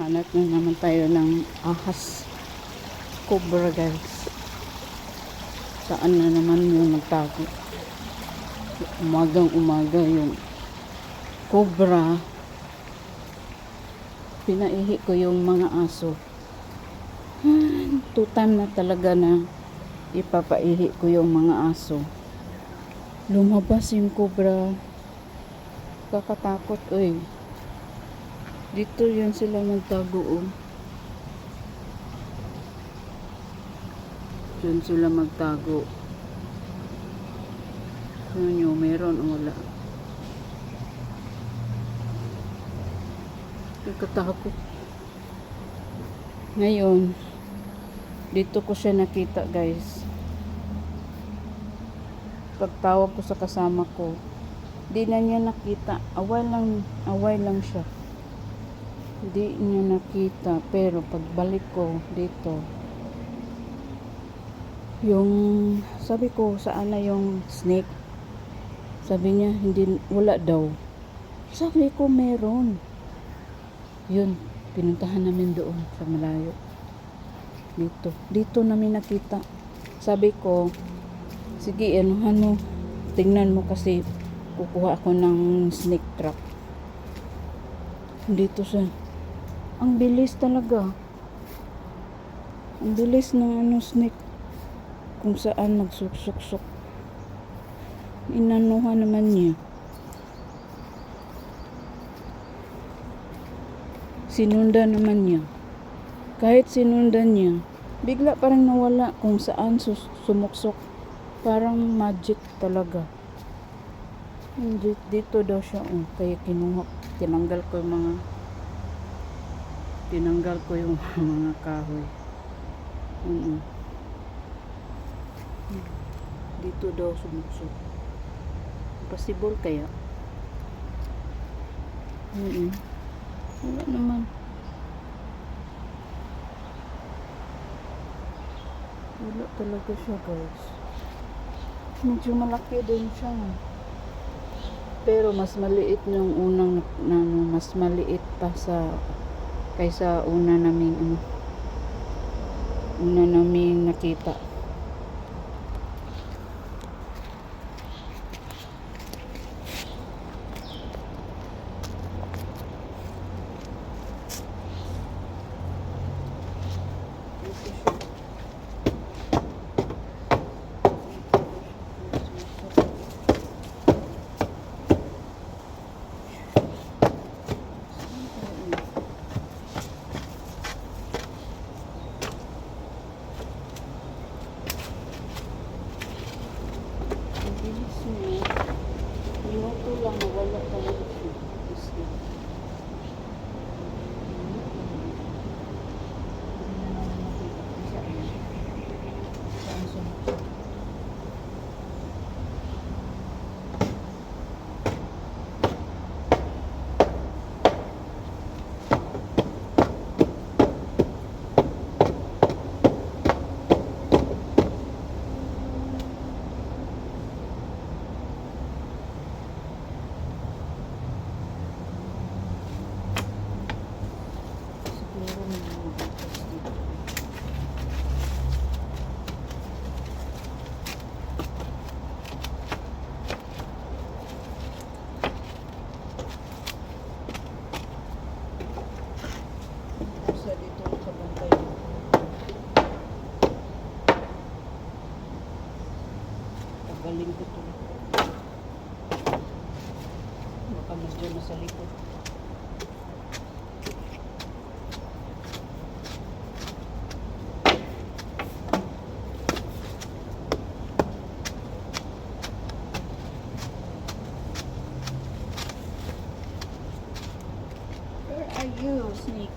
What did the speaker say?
Hanap na naman tayo ng ahas. Cobra, guys. Saan na naman yung nagtago? Umagang umaga yung cobra. Pinaihi ko yung mga aso. 2 time na talaga na ipapaihi ko yung mga aso. Lumabas yung cobra. Kakatakot, oy. Dito yun sila magtago, oh. Diyan sila magtago. Ano nyo, meron o wala? Kakatakot. Ngayon, dito ko siya nakita, guys. Pagtawag ko sa kasama ko, di na niya nakita. Away lang siya. Hindi niya nakita. Pero pagbalik ko dito, yung sabi ko, saan na yung snake? Sabi niya, wala daw. Sabi ko, meron. Yun, pinuntahan namin doon sa malayo. Dito namin nakita. Sabi ko, sige, tingnan mo kasi kukuha ako ng snake trap. Dito siya. Ang bilis talaga. Ang bilis ng snake. Kung saan magsuksok-sok. Inanuhan naman niya. Sinundan naman niya. Kahit sinundan niya, bigla parang nawala kung saan sumuksok. Parang magic talaga. Dito daw siya. Kaya tinanggal ko yung mga kahoy. Dito daw sumuksok. Possible kaya? Wala naman. Wala talaga siya, guys. Medyo malaki din siya. Pero mas maliit yung unang mas maliit pa kaysa una naming nakita. Minuto lang, nawala talaga siya. Galing ko to. Baka mas dyan na sa likod. Where are you, snake?